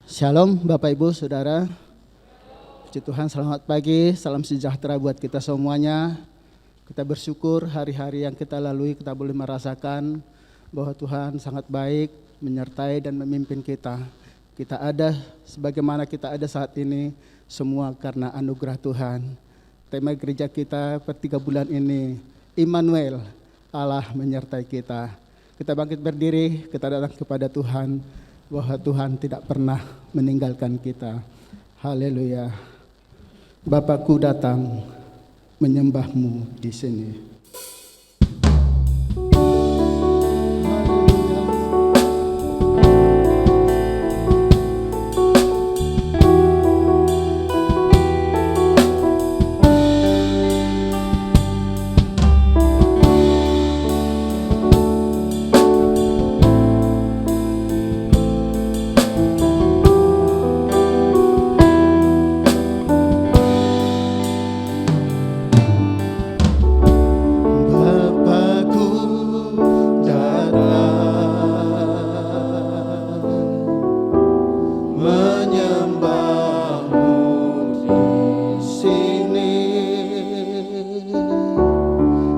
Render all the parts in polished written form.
Shalom Bapak Ibu Saudara. Puji Tuhan, selamat pagi, salam sejahtera buat kita semuanya. Kita bersyukur hari-hari yang kita lalui kita boleh merasakan bahwa Tuhan sangat baik menyertai dan memimpin kita. Kita ada sebagaimana kita ada saat ini semua karena anugerah Tuhan. Tema gereja kita per 3 bulan ini, Immanuel, Allah menyertai kita. Kita bangkit berdiri, kita datang kepada Tuhan, bahwa Tuhan tidak pernah meninggalkan kita. Haleluya. Bapakku datang menyembahmu di sini.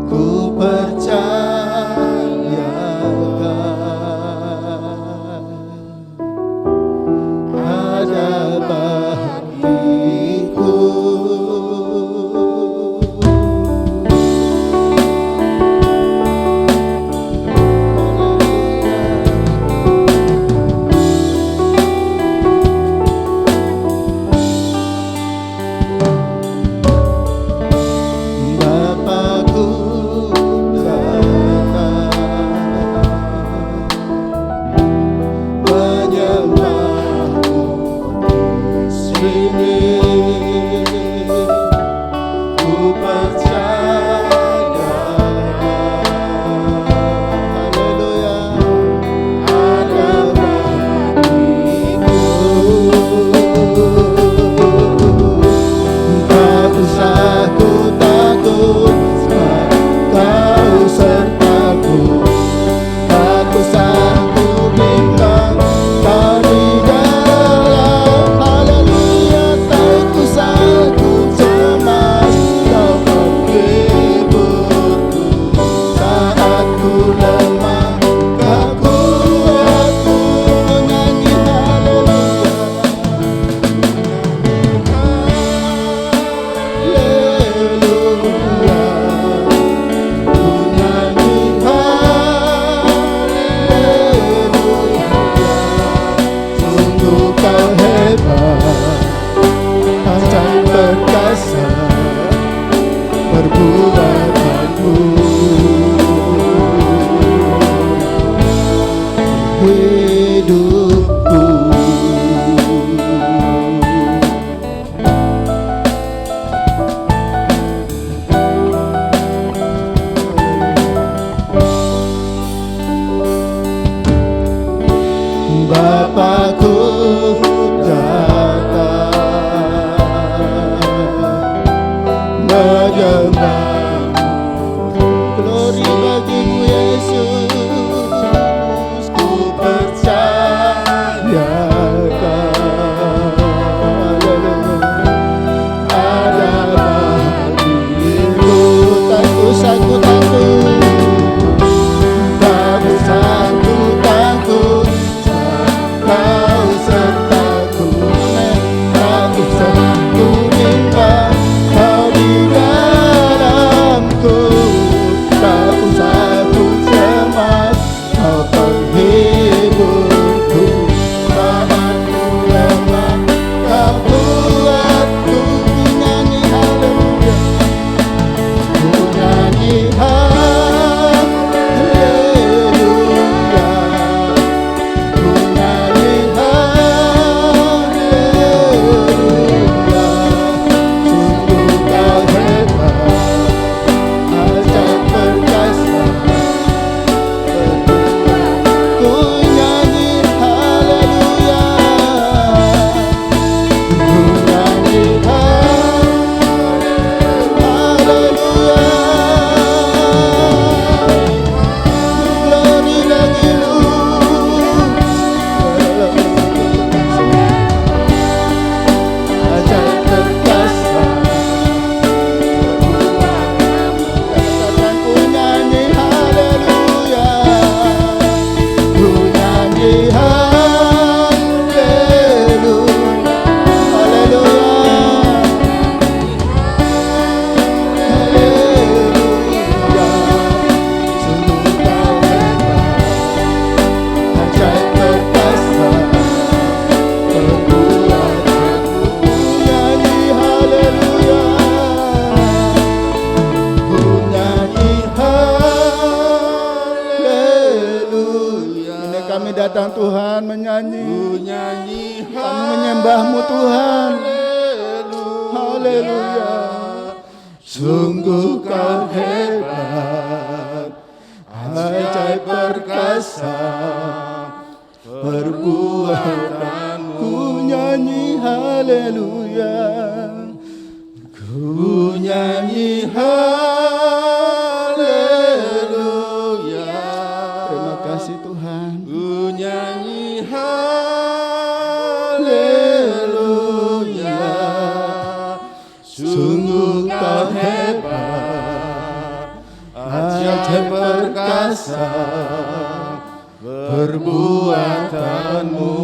Kau nyanyi, kami menyembah-Mu Tuhan. Haleluya. Sungguh Kau hebat, ajaib perkasa perbuatan-Mu. Ku nyanyi haleluya, ku nyanyi haleluya. Terima kasih Tuhan. Ku nyanyi haleluya. Sungguh Kau hebat, ajaib perkasa perbuatan-Mu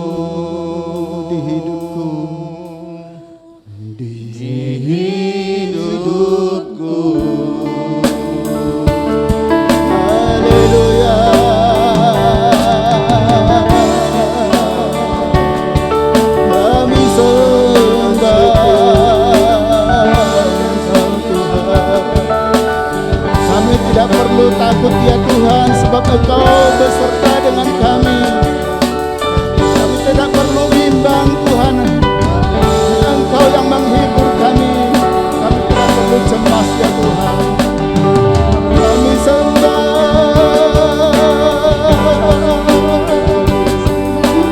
di hidupku, di hidupku. Haleluya. Kami sembah Tuhan. Kami tidak perlu takut ya Tuhan, sebab Engkau beserta dengan kami. Kami tidak perlu bimbang Tuhan, Engkau yang menghibur kami. Kami tidak perlu cemas ya Tuhan. Kami sembah,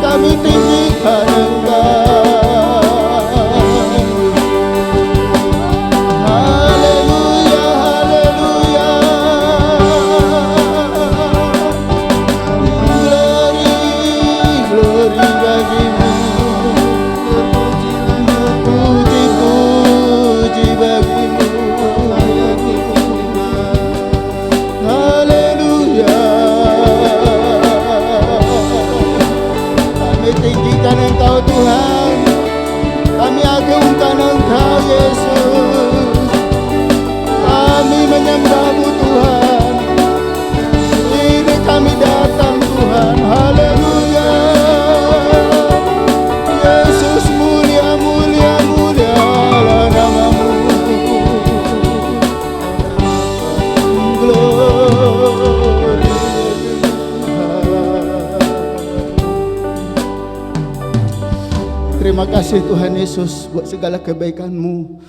kami tinggikan Engkau. Haleluya, haleluya. Glory bagimu, puji bagimu. Haleluya. Kami tinggikan Engkau Tuhan, kami agungkan Engkau Yesus. Kami menyembah-Mu Tuhan. Ini kami datang Tuhan. Haleluya. Yesus mulia, mulia, mulialah nama-Mu. Glory. Terima kasih Tuhan Yesus buat segala kebaikan-Mu.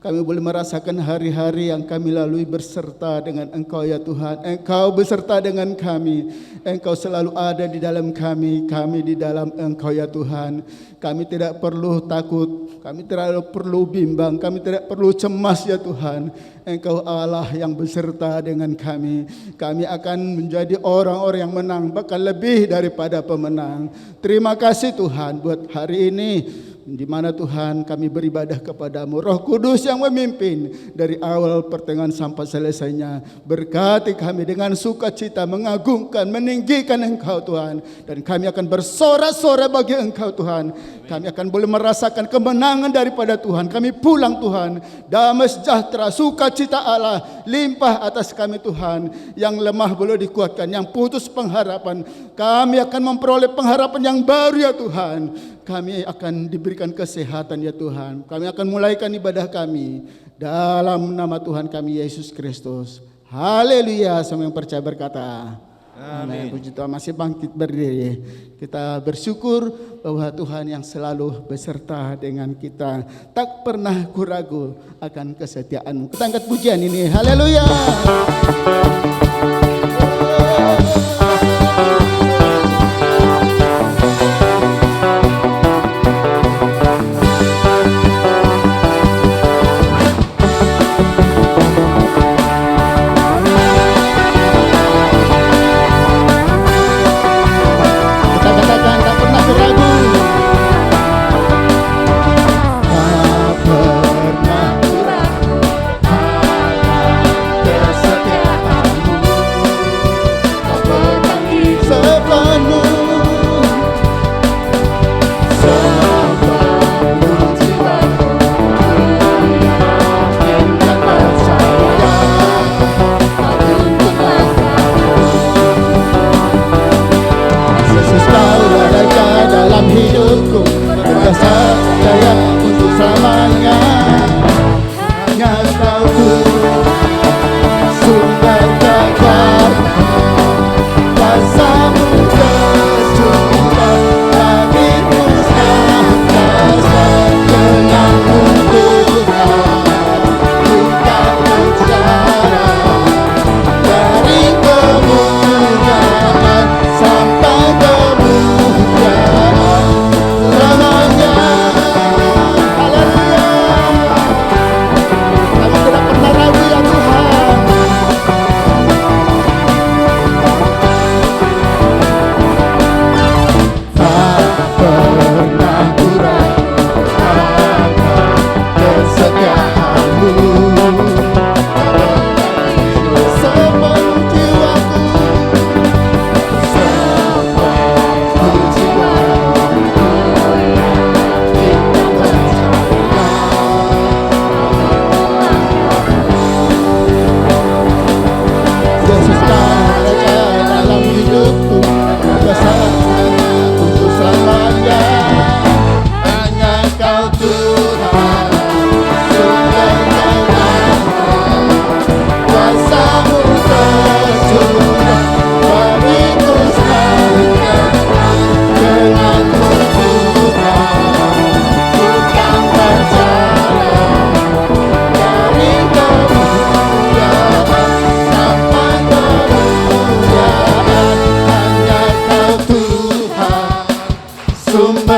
Kami boleh merasakan hari-hari yang kami lalui berserta dengan Engkau ya Tuhan. Engkau beserta dengan kami. Engkau selalu ada di dalam kami di dalam Engkau ya Tuhan. Kami tidak perlu takut, kami tidak perlu bimbang, kami tidak perlu cemas ya Tuhan. Engkau Allah yang beserta dengan kami. Kami akan menjadi orang-orang yang menang, bahkan lebih daripada pemenang. Terima kasih Tuhan buat hari ini, di mana Tuhan kami beribadah kepadamu. Roh Kudus yang memimpin dari awal pertengahan sampai selesainya. Berkati kami dengan sukacita, mengagungkan, meninggikan Engkau Tuhan. Dan kami akan bersorak-sorai bagi Engkau Tuhan. Kami akan boleh merasakan kemenangan daripada Tuhan. Kami pulang Tuhan, damai sejahtera, sukacita Allah limpah atas kami Tuhan. Yang lemah boleh dikuatkan, yang putus pengharapan, kami akan memperoleh pengharapan yang baru ya Tuhan. Kami akan diberikan kesehatan ya Tuhan. Kami akan mulaikan ibadah kami dalam nama Tuhan kami Yesus Kristus. Haleluya. Semua yang percaya berkata amin. Puji Tuhan. Masih bangkit berdiri. Kita bersyukur bahwa Tuhan yang selalu beserta dengan kita, tak pernah ragu akan kesetiaan-Mu. Kita angkat pujian ini. Haleluya.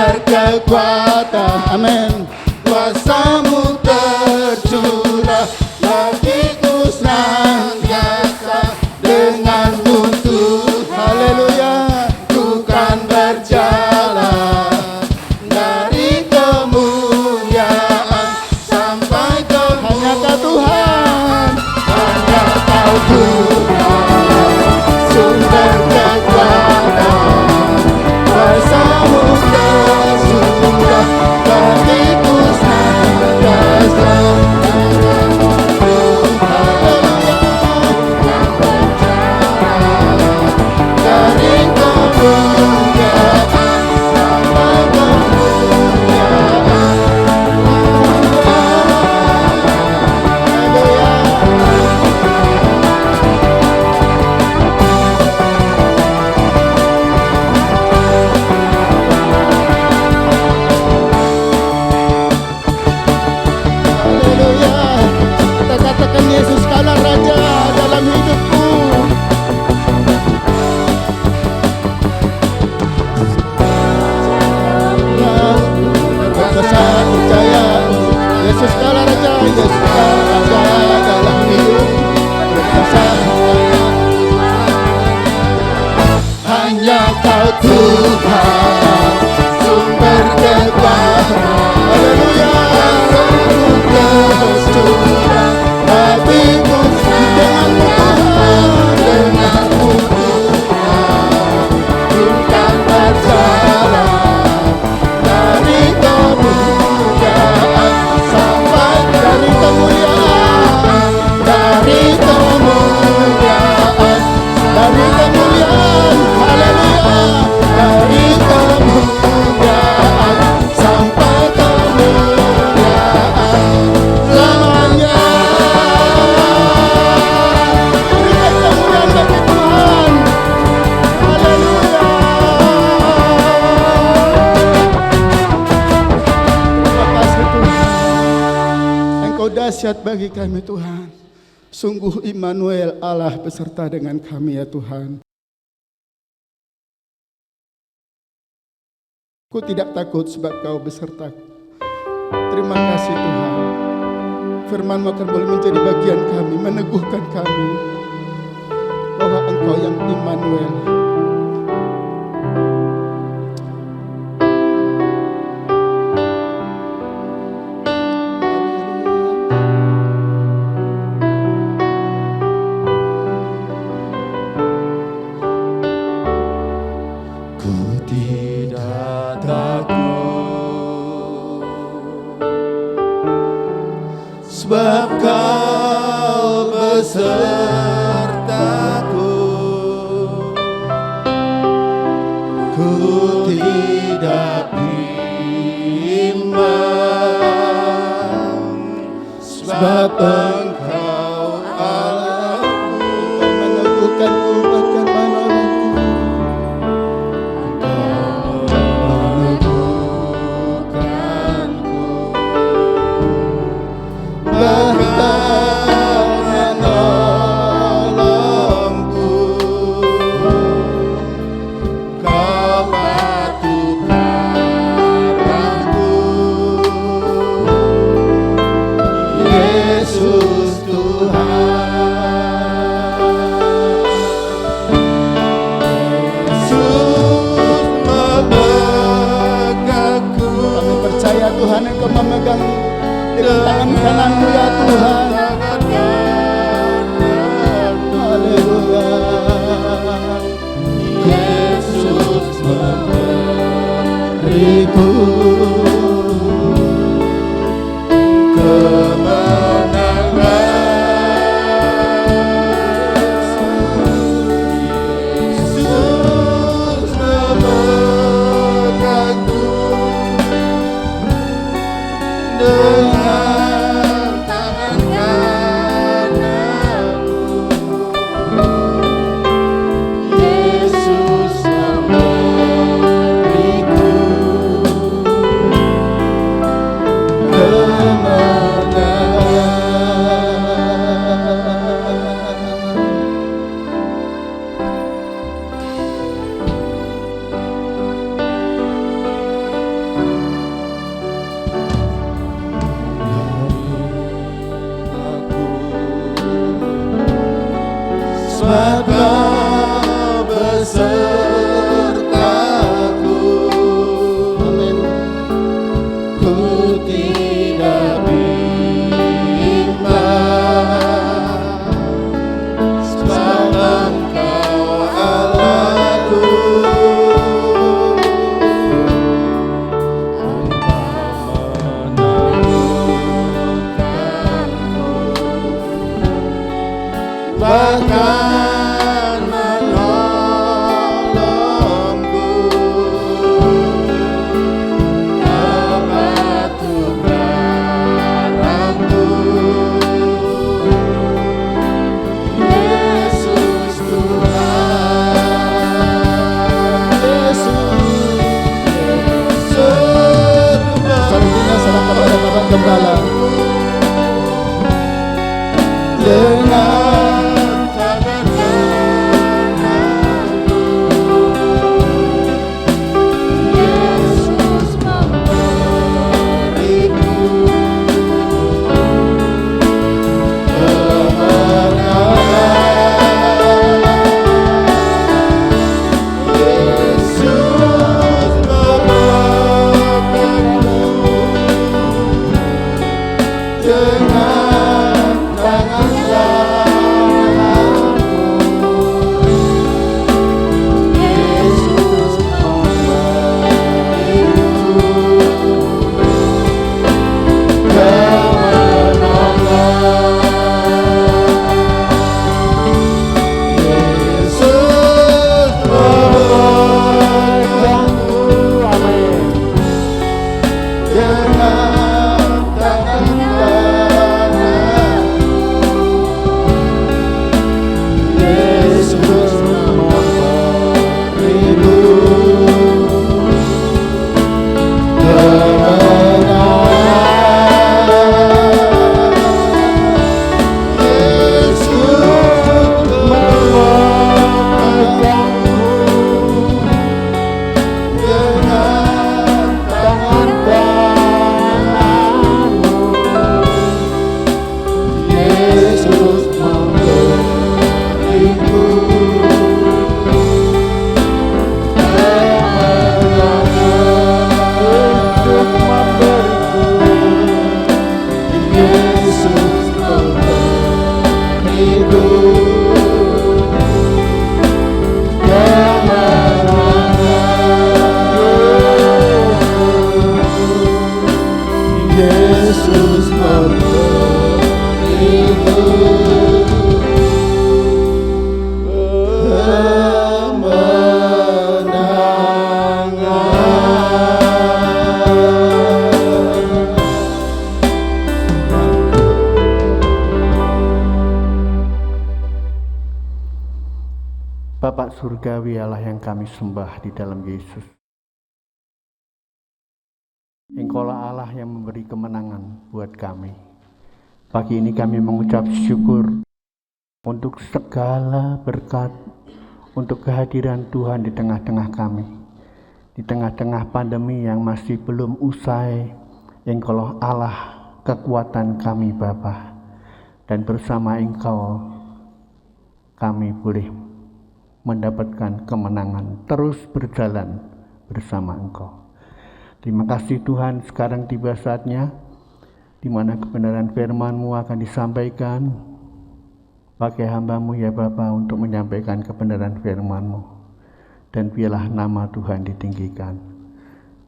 sumber kekuatan. Amin. Kuasa-Mu tercurah, bagiku senantiasa denganmu Tuhan. Haleluya. Ku kan berjalan dari kemuliaan sampai ke hanya Kau Tuhan, hanya Kau Tuhan, sumber kekuatan. Kuasa-Mu tercurah, bagiku senantiasa dari kemuliaan sampai kemuliaan. Haleluya. Kita katakan Yesus kaulah Raja dalam hidupku. Berkuasa percaya Yesus kaulah Raja, Yesus kaulah Raja dalam hidup. Berkuasa hanya Kau Tuhan, sumber kekuatan. Haleluya. Tercurah, bagiku denganmu Tuhan, denganmu Tuhan, ku kan berjalan dari kemuliaan sampai dari kemuliaan, dari kemuliaan, dari kemuliaan. Haleluya. Dari kemuliaan sampai kemuliaan selamanya. Berikan kemuliaan bagi Tuhan. Haleluya. Terima kasih Tuhan. Engkau dahsyat bagi kami Tuhan. Sungguh Immanuel, Allah beserta dengan kami ya Tuhan. Aku tidak takut sebab Kau besertaku. Terima kasih Tuhan. Firman-Mu akan boleh menjadi bagian kami, meneguhkan kami bahwa Engkau yang Immanuel. Ku tidak takut sebab Kau besertaku. Ku tidak bimbang sebab Engkau Allahku. Meneguhkanku bahkan menolongku. Tuhan, Engkau memegang dengan tangan kanan-Mu ya Tuhan. Haleluya. Yesus memberiku Gembala. Dengan tangan kananmu, Yesus memberiku Bapak Surgawi Allah yang kami sembah di dalam Yesus. Engkaulah Allah yang memberi kemenangan buat kami. Pagi ini kami mengucap syukur untuk segala berkat, untuk kehadiran Tuhan di tengah-tengah kami. Di tengah-tengah pandemi yang masih belum usai, Engkaulah Allah kekuatan kami Bapa. Dan bersama Engkau kami boleh mendapatkan kemenangan, terus berjalan bersama Engkau. Terima kasih Tuhan, sekarang tiba saatnya di mana kebenaran firman-Mu akan disampaikan. Pakai hamba-Mu ya Bapa untuk menyampaikan kebenaran firman-Mu, dan biarlah nama Tuhan ditinggikan.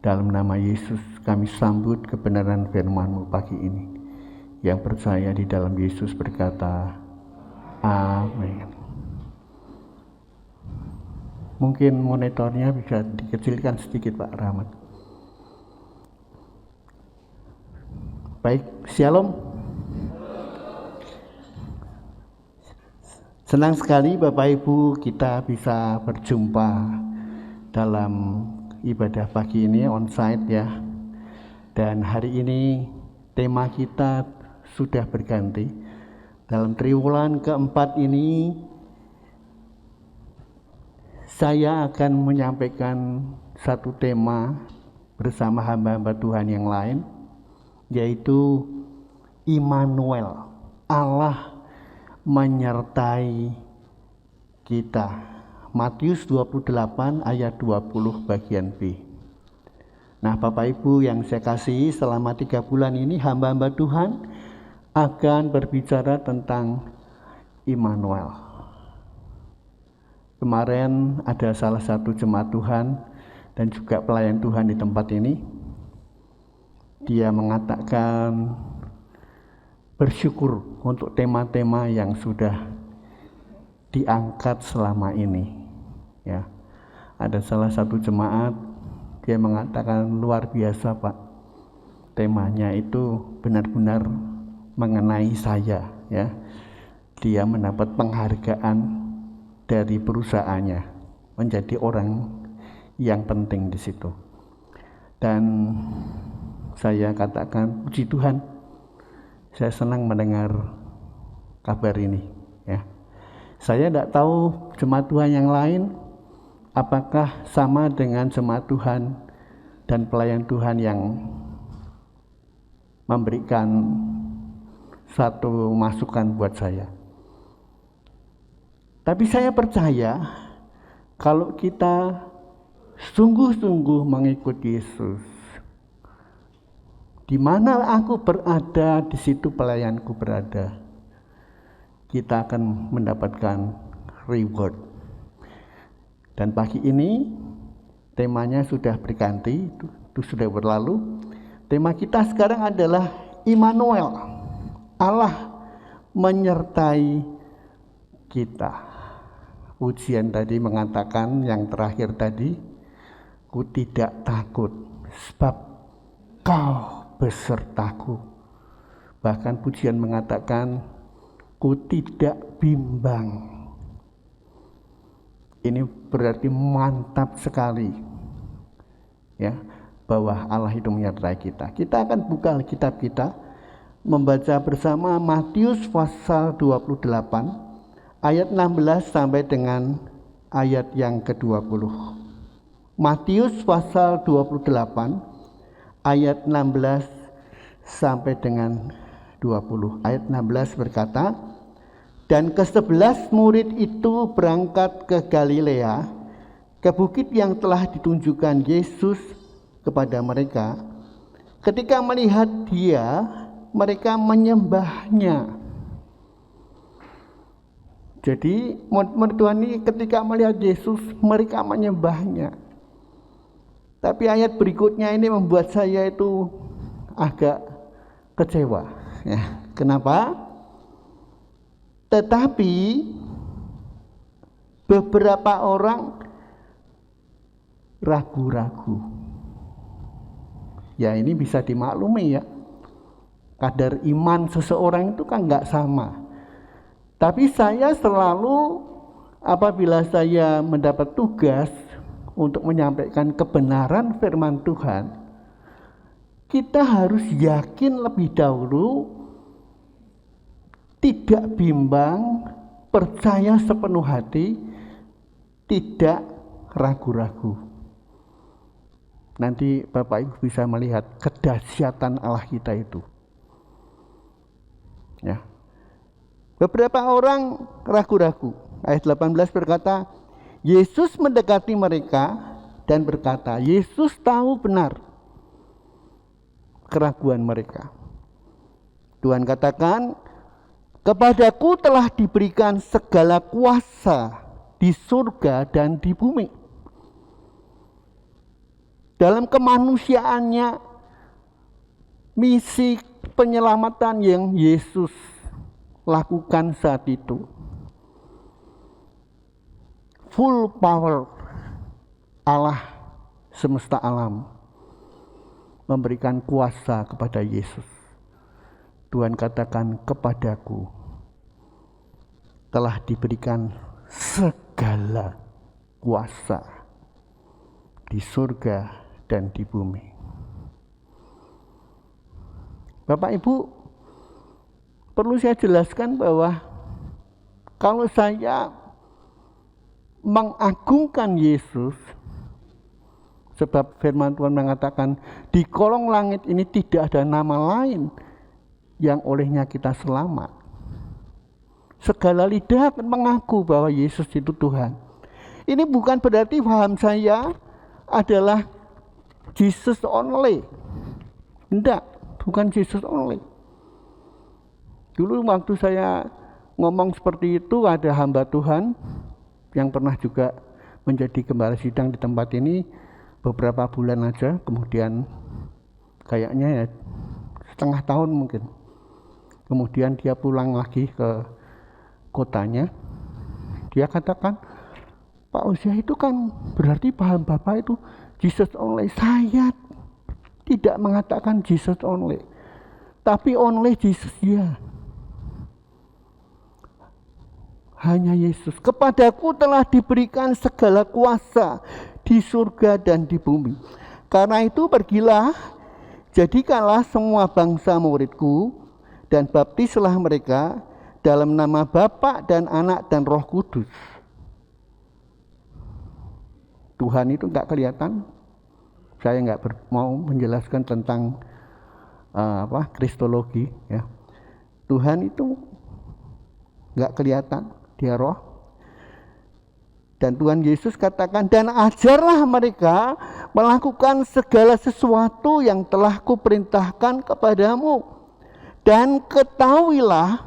Dalam nama Yesus kami sambut kebenaran firman-Mu pagi ini. Yang percaya di dalam Yesus berkata, amin. Mungkin monitornya bisa dikecilkan sedikit Pak Rahmat. Baik, Shalom. Senang sekali Bapak Ibu kita bisa berjumpa dalam ibadah pagi ini onsite ya. Dan hari ini tema kita sudah berganti. Dalam triwulan keempat ini saya akan menyampaikan satu tema bersama hamba-hamba Tuhan yang lain, yaitu Immanuel, Allah menyertai kita. Matius 28 ayat 20 bagian B. Nah Bapak Ibu yang saya kasihi, selama 3 bulan ini hamba-hamba Tuhan akan berbicara tentang Immanuel. Kemarin ada salah satu jemaat Tuhan dan juga pelayan Tuhan di tempat ini. Dia mengatakan bersyukur untuk tema-tema yang sudah diangkat selama ini. Ya, ada salah satu jemaat dia mengatakan luar biasa Pak. Temanya itu benar-benar mengenai saya. Ya, dia mendapat penghargaan dari perusahaannya menjadi orang yang penting di situ. Dan saya katakan, puji Tuhan, saya senang mendengar kabar ini. Ya, saya tidak tahu jemaat Tuhan yang lain apakah sama dengan jemaat Tuhan dan pelayan Tuhan yang memberikan satu masukan buat saya. Tapi saya percaya kalau kita sungguh-sungguh mengikuti Yesus, di mana aku berada, di situ pelayanku berada, kita akan mendapatkan reward. Dan pagi ini temanya sudah berganti, itu sudah berlalu. Tema kita sekarang adalah Immanuel, Allah menyertai kita. Ujian tadi mengatakan, yang terakhir tadi, ku tidak takut sebab kau besertaku. Bahkan pujian mengatakan, ku tidak bimbang. Ini berarti mantap sekali, ya, bahwa Allah itu menyertai kita. Kita akan buka Alkitab kita, membaca bersama Matius pasal 28 ayat 16 sampai dengan ayat yang ke-20. Matius pasal 28 ayat 16 sampai dengan 20. Ayat 16 berkata, dan ke-11 murid itu berangkat ke Galilea, ke bukit yang telah ditunjukkan Yesus kepada mereka. Ketika melihat Dia, mereka menyembahnya. Jadi murid Tuhan ini ketika melihat Yesus, mereka menyembahnya. Tapi ayat berikutnya ini membuat saya itu agak kecewa. Ya, kenapa? Tetapi beberapa orang ragu-ragu. Ya, ini bisa dimaklumi ya. Kadar iman seseorang itu kan nggak sama. Tapi saya selalu apabila saya mendapat tugas untuk menyampaikan kebenaran firman Tuhan, kita harus yakin lebih dahulu, tidak bimbang, percaya sepenuh hati, tidak ragu-ragu. Nanti Bapak Ibu bisa melihat kedahsyatan Allah kita itu. Ya. Beberapa orang ragu-ragu. Ayat 18 berkata, Yesus mendekati mereka dan berkata, Yesus tahu benar keraguan mereka. Tuhan katakan, kepadaku telah diberikan segala kuasa di surga dan di bumi. Dalam kemanusiaannya, misi penyelamatan yang Yesus lakukan saat itu, full power Allah semesta alam memberikan kuasa kepada Yesus. Tuhan katakan, kepadaku telah diberikan segala kuasa di surga dan di bumi. Bapak Ibu, perlu saya jelaskan bahwa kalau saya mengagungkan Yesus, sebab firman Tuhan mengatakan di kolong langit ini tidak ada nama lain yang olehnya kita selamat. Segala lidah akan mengaku bahwa Yesus itu Tuhan. Ini bukan berarti paham saya adalah Jesus only. Tidak, bukan Jesus only. Dulu waktu saya ngomong seperti itu, ada hamba Tuhan yang pernah juga menjadi gembala sidang di tempat ini beberapa bulan aja, kemudian kayaknya ya setengah tahun mungkin. Kemudian dia pulang lagi ke kotanya. Dia katakan, Pak Usia itu kan berarti paham Bapak itu Jesus only. Saya tidak mengatakan Jesus only, tapi only Jesus ya. Hanya Yesus. Kepadaku telah diberikan segala kuasa di surga dan di bumi. Karena itu pergilah, Jadikanlah semua bangsa muridku dan baptislah mereka dalam nama Bapa dan Anak dan Roh Kudus. Tuhan itu enggak kelihatan. Saya enggak mau menjelaskan tentang kristologi ya. Tuhan itu enggak kelihatan, dia roh. Dan Tuhan Yesus katakan, dan ajarlah mereka melakukan segala sesuatu yang telah kuperintahkan kepadamu. Dan ketahuilah,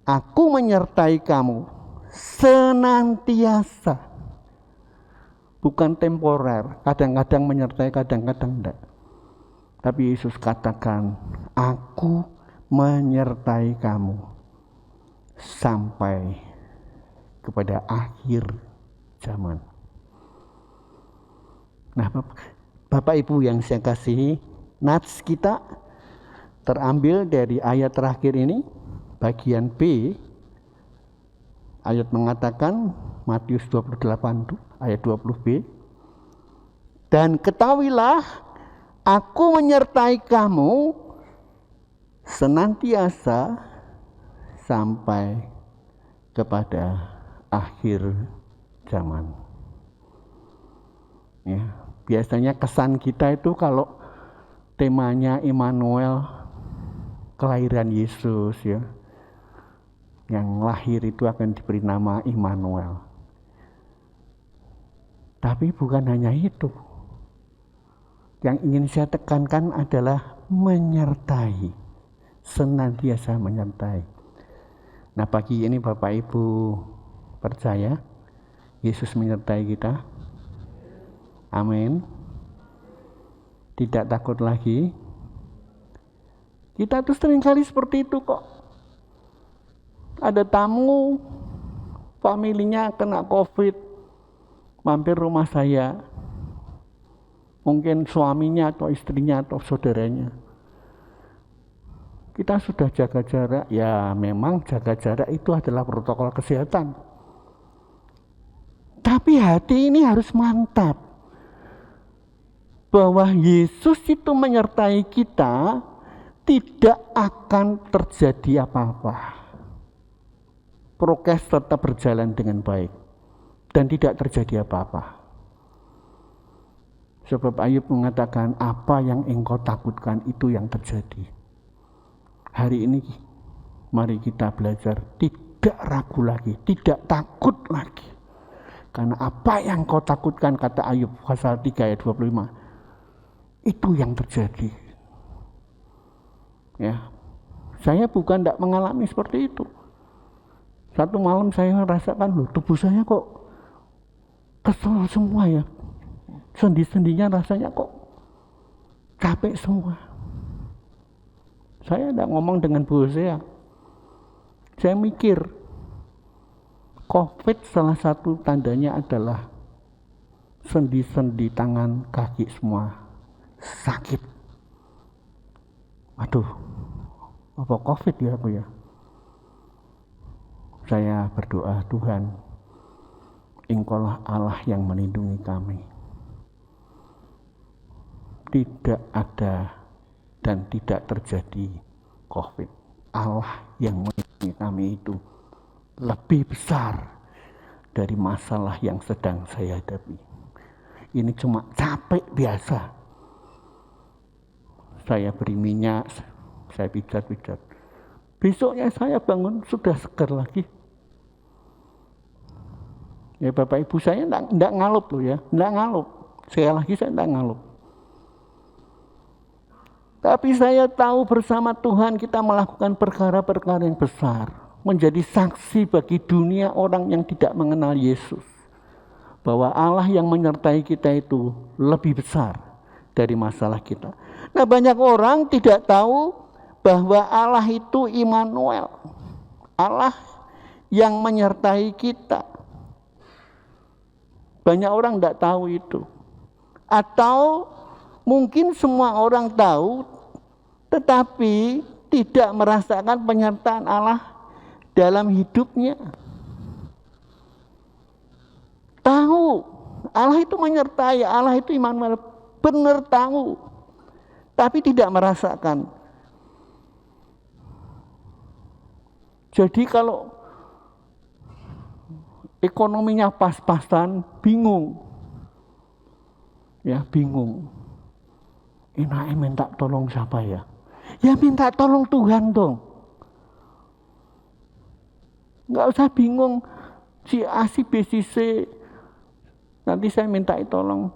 aku menyertai kamu senantiasa. Bukan temporer, kadang-kadang menyertai, kadang-kadang enggak. Tapi Yesus katakan, aku menyertai kamu sampai kepada akhir zaman. Nah, Bapak Ibu yang saya kasihi, nats kita terambil dari ayat terakhir ini, bagian B. Ayat mengatakan, Matius 28 ayat 20b, dan ketahuilah, aku menyertai kamu senantiasa sampai kepada akhir zaman. Ya, biasanya kesan kita itu kalau temanya Immanuel, kelahiran Yesus ya, yang lahir itu akan diberi nama Immanuel. Tapi bukan hanya itu. Yang ingin saya tekankan adalah menyertai, senantiasa menyertai. Nah, pagi ini Bapak Ibu percaya Yesus menyertai kita? Amin. Tidak takut lagi. Kita tuh seringkali seperti itu kok. Ada tamu, familinya kena COVID, mampir rumah saya. Mungkin suaminya atau istrinya atau saudaranya. Kita sudah jaga jarak. Ya memang jaga jarak itu adalah protokol kesehatan. Tapi hati ini harus mantap. Bahwa Yesus itu menyertai kita, tidak akan terjadi apa-apa. Prokes tetap berjalan dengan baik. Dan tidak terjadi apa-apa. Sebab Ayub mengatakan, apa yang engkau takutkan itu yang terjadi. Hari ini mari kita belajar tidak ragu lagi, tidak takut lagi. Karena apa yang kau takutkan, kata Ayub pasal 3 ayat 25, itu yang terjadi. Ya, saya bukan tidak mengalami seperti itu. Satu malam saya rasakan, loh tubuh saya kok kesel semua ya. Sendi-sendinya rasanya kok capek semua. Saya tidak ngomong dengan bosnya. Saya mikir, COVID salah satu tandanya adalah sendi-sendi tangan, kaki semua sakit. Aduh, apa COVID ya aku ya? Saya berdoa, Tuhan, Engkaulah Allah yang melindungi kami. Tidak ada dan tidak terjadi COVID. Allah yang melindungi kami itu lebih besar dari masalah yang sedang saya hadapi. Ini cuma capek biasa. Saya beri minyak, saya pijat-pijat. Besoknya saya bangun sudah segar lagi. Ya Bapak Ibu, saya enggak ngalup loh ya, enggak ngalup. Sekali lagi saya enggak ngalup. Tapi saya tahu bersama Tuhan kita melakukan perkara-perkara yang besar. Menjadi saksi bagi dunia orang yang tidak mengenal Yesus. Bahwa Allah yang menyertai kita itu lebih besar dari masalah kita. Nah, banyak orang tidak tahu bahwa Allah itu Immanuel. Allah yang menyertai kita. Banyak orang tidak tahu itu. Atau mungkin semua orang tahu, tetapi tidak merasakan penyertaan Allah dalam hidupnya. Tahu, Allah itu menyertai, Allah itu Immanuel, benar tahu. tapi tidak merasakan. Jadi kalau ekonominya pas-pasan, bingung. Ya, bingung. Enaknya minta tolong siapa ya? Ya minta tolong Tuhan dong. Nggak usah bingung si A, si B, si C. Nanti saya minta tolong.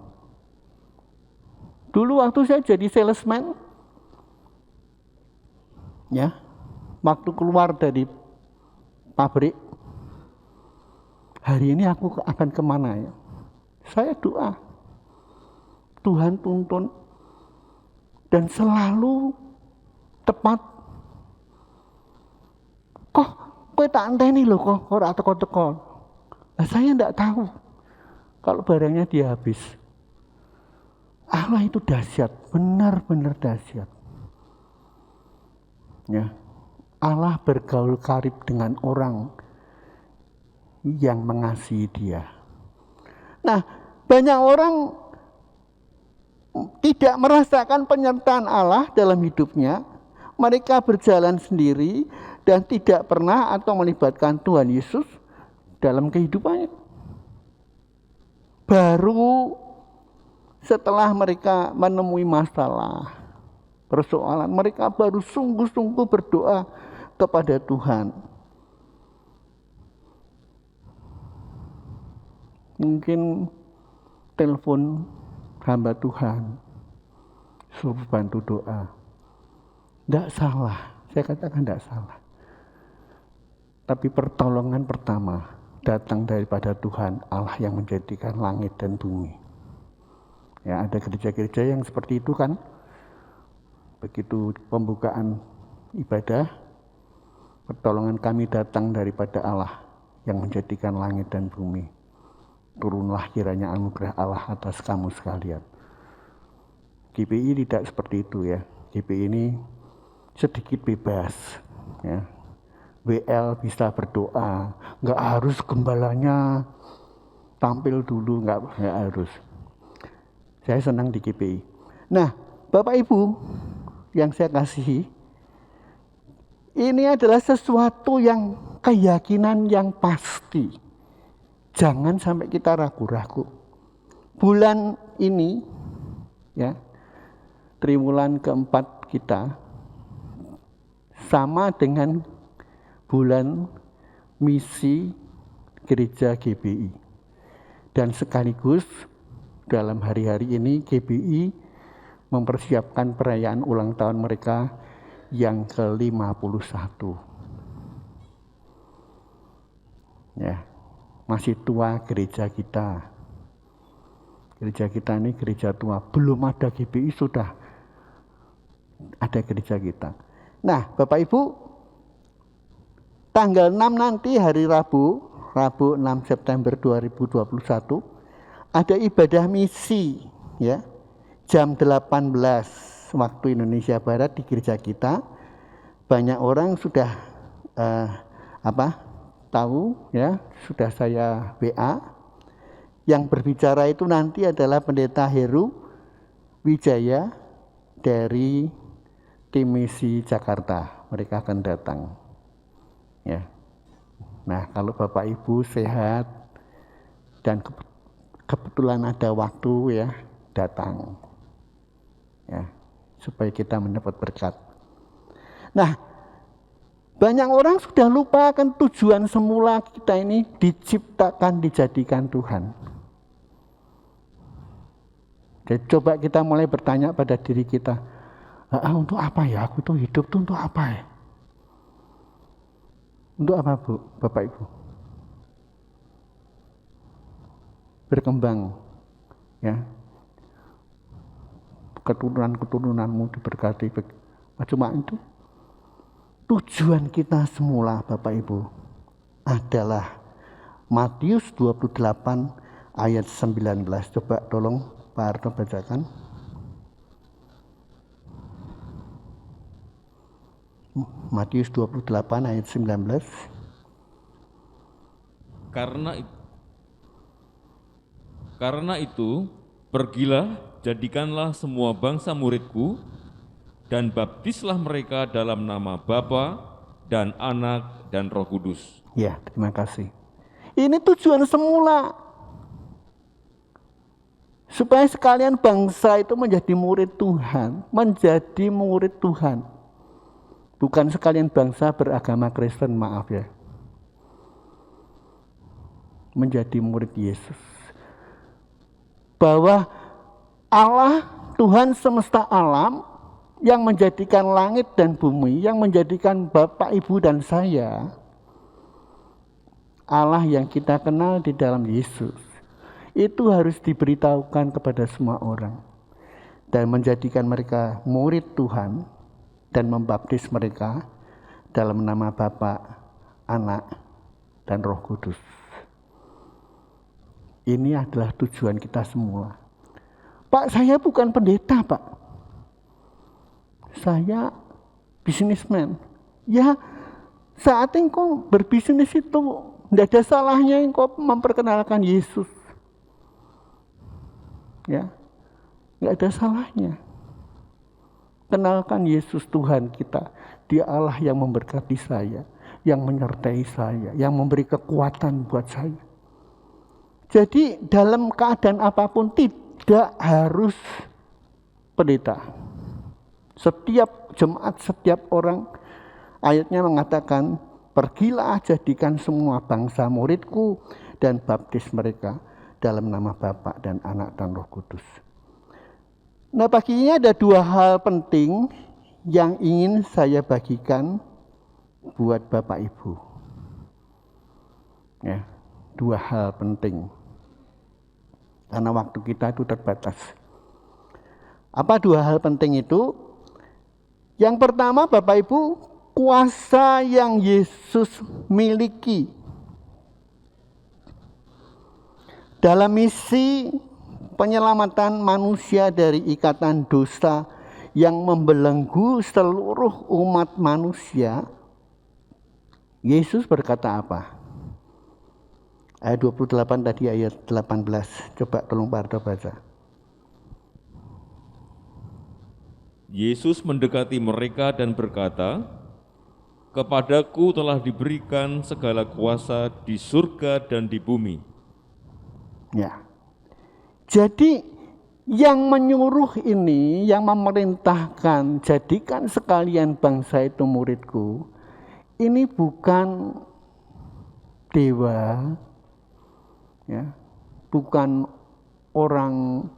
Dulu waktu saya jadi salesman, ya, waktu keluar dari pabrik, hari ini aku akan kemana ya? Saya doa, Tuhan tuntun, dan selalu tepat. Kok kowe tak enteni lho kok ora teko-teko. Nah, saya enggak tahu kalau barangnya dia habis. Allah itu dahsyat, benar-benar dahsyat. Ya. Allah bergaul karib dengan orang yang mengasihi dia. Nah, banyak orang tidak merasakan penyertaan Allah dalam hidupnya. Mereka berjalan sendiri dan tidak pernah atau melibatkan Tuhan Yesus dalam kehidupannya. Baru setelah mereka menemui masalah, persoalan, mereka baru sungguh-sungguh berdoa kepada Tuhan. Mungkin telepon hamba Tuhan, suruh bantu doa. Tidak salah, saya katakan tidak salah. Tapi pertolongan pertama datang daripada Tuhan Allah yang menjadikan langit dan bumi. Ya, ada gereja-gereja yang seperti itu kan. Begitu pembukaan ibadah, pertolongan kami datang daripada Allah yang menjadikan langit dan bumi. Turunlah kiranya anugerah Allah atas kamu sekalian. GPI tidak seperti itu ya. GPI ini sedikit bebas ya. WL bisa berdoa, nggak harus gembalanya tampil dulu, nggak harus. Saya senang di GPI. Nah, Bapak Ibu yang saya kasihi, ini adalah sesuatu yang keyakinan yang pasti. Jangan sampai kita ragu-ragu. Bulan ini ya, triwulan keempat kita sama dengan bulan misi gereja GBI. Dan sekaligus dalam hari-hari ini GBI mempersiapkan perayaan ulang tahun mereka yang ke-51. Ya, masih tua gereja kita. Gereja kita ini gereja tua, belum ada GBI sudah ada gereja kita. Nah, Bapak Ibu, tanggal 6 nanti hari Rabu 6 September 2021 ada ibadah misi ya. Jam 18 waktu Indonesia Barat di gereja kita. Banyak orang sudah tahu ya, sudah saya WA. Yang berbicara itu nanti adalah Pendeta Heru Wijaya dari tim misi Jakarta. Mereka akan datang. Ya. Nah, kalau Bapak Ibu sehat dan kebetulan ada waktu ya, datang. Ya, supaya kita mendapat berkat. Nah, banyak orang sudah lupa akan tujuan semula kita ini diciptakan, dijadikan Tuhan. Jadi coba kita mulai bertanya pada diri kita, untuk apa ya aku tuh hidup tuh untuk apa ya? Untuk apa Bu, Bapak Ibu? Berkembang, ya. Keturunan-keturunanmu diberkati. Cuma itu. Tujuan kita semula Bapak Ibu adalah Matius 28 ayat 19. Coba tolong Pak Arno bacakan. Matius 28 ayat 19. Karena itu, pergilah, jadikanlah semua bangsa muridku, dan baptislah mereka dalam nama Bapa dan Anak dan Roh Kudus. Ya, terima kasih. Ini tujuan semula. Supaya sekalian bangsa itu menjadi murid Tuhan, menjadi murid Tuhan. Bukan sekalian bangsa beragama Kristen, maaf ya. Menjadi murid Yesus. Bahwa Allah, Tuhan semesta alam, yang menjadikan langit dan bumi, yang menjadikan Bapak, Ibu, dan saya, Allah yang kita kenal di dalam Yesus, itu harus diberitahukan kepada semua orang dan menjadikan mereka murid Tuhan dan membaptis mereka dalam nama Bapa, Anak, dan Roh Kudus. Ini adalah tujuan kita semua. Pak, saya bukan pendeta, Pak. Saya bisnismen. Ya, saat engkau berbisnis itu tidak ada salahnya engkau memperkenalkan Yesus. Ya, nggak ada salahnya. Kenalkan Yesus Tuhan kita. Dia Allah yang memberkati saya, yang menyertai saya, yang memberi kekuatan buat saya. Jadi dalam keadaan apapun tidak harus pendeta. Setiap jemaat, setiap orang, ayatnya mengatakan, pergilah jadikan semua bangsa muridku dan baptis mereka dalam nama Bapa dan Anak dan Roh Kudus. Nah, pagi ini ada dua hal penting yang ingin saya bagikan buat Bapak Ibu. Ya, dua hal penting. Karena waktu kita itu terbatas. Apa dua hal penting itu? Yang pertama, Bapak Ibu, kuasa yang Yesus miliki dalam misi penyelamatan manusia dari ikatan dosa yang membelenggu seluruh umat manusia. Yesus berkata apa? Ayat 28 tadi, ayat 18. Coba tolong Pak Ardo baca. Yesus mendekati mereka dan berkata, "Kepadaku telah diberikan segala kuasa di surga dan di bumi." Ya. Jadi yang menyuruh ini, yang memerintahkan, jadikan sekalian bangsa itu muridku, ini bukan dewa, ya, bukan orang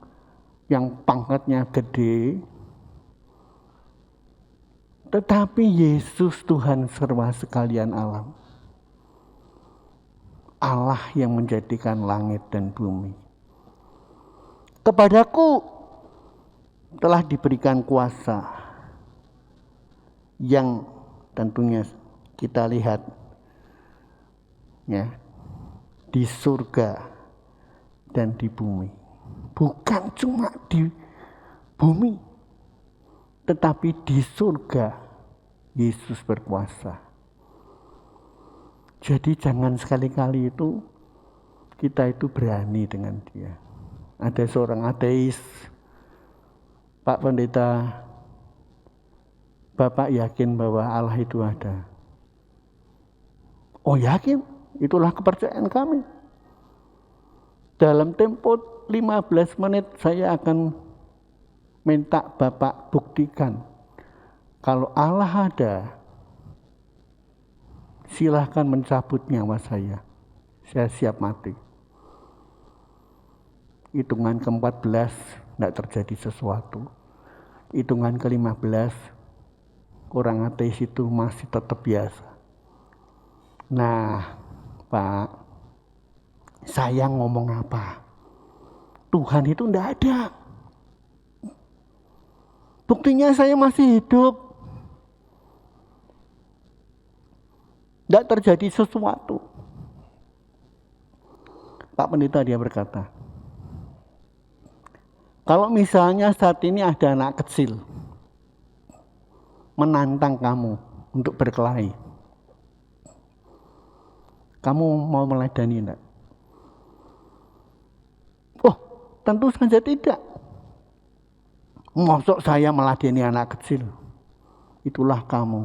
yang pangkatnya gede, tetapi Yesus Tuhan serba sekalian alam. Allah yang menjadikan langit dan bumi. Kepadaku telah diberikan kuasa yang tentunya kita lihat, ya, di surga dan di bumi. Bukan cuma di bumi, tetapi di surga Yesus berkuasa. Jadi jangan sekali-kali itu kita itu berani dengan dia. Ada seorang ateis, "Pak Pendeta, Bapak yakin bahwa Allah itu ada?" "Oh yakin, itulah kepercayaan kami. Dalam tempo 15 menit saya akan minta Bapak buktikan kalau Allah ada, silahkan mencabut nyawa saya siap mati." Hitungan ke-14 tidak terjadi sesuatu. Hitungan ke-15 orang ateis itu masih tetap biasa. Nah, Pak, saya ngomong apa? Tuhan itu tidak ada. Buktinya saya masih hidup. Tidak terjadi sesuatu. Pak Pendeta dia berkata, kalau misalnya saat ini ada anak kecil menantang kamu untuk berkelahi, kamu mau meladani enggak? Oh, tentu saja tidak. Mosok saya meladeni anak kecil? Itulah kamu.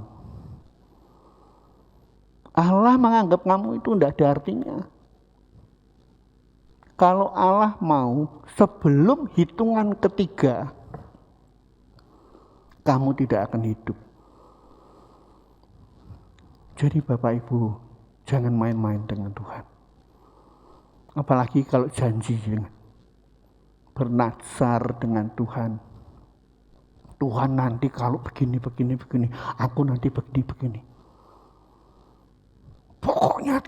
Allah menganggap kamu itu tidak ada artinya. Kalau Allah mau, sebelum hitungan ketiga, kamu tidak akan hidup. Jadi Bapak Ibu, jangan main-main dengan Tuhan. Apalagi kalau janji bernazar dengan Tuhan. Tuhan nanti kalau begini, aku nanti begini. Pokoknya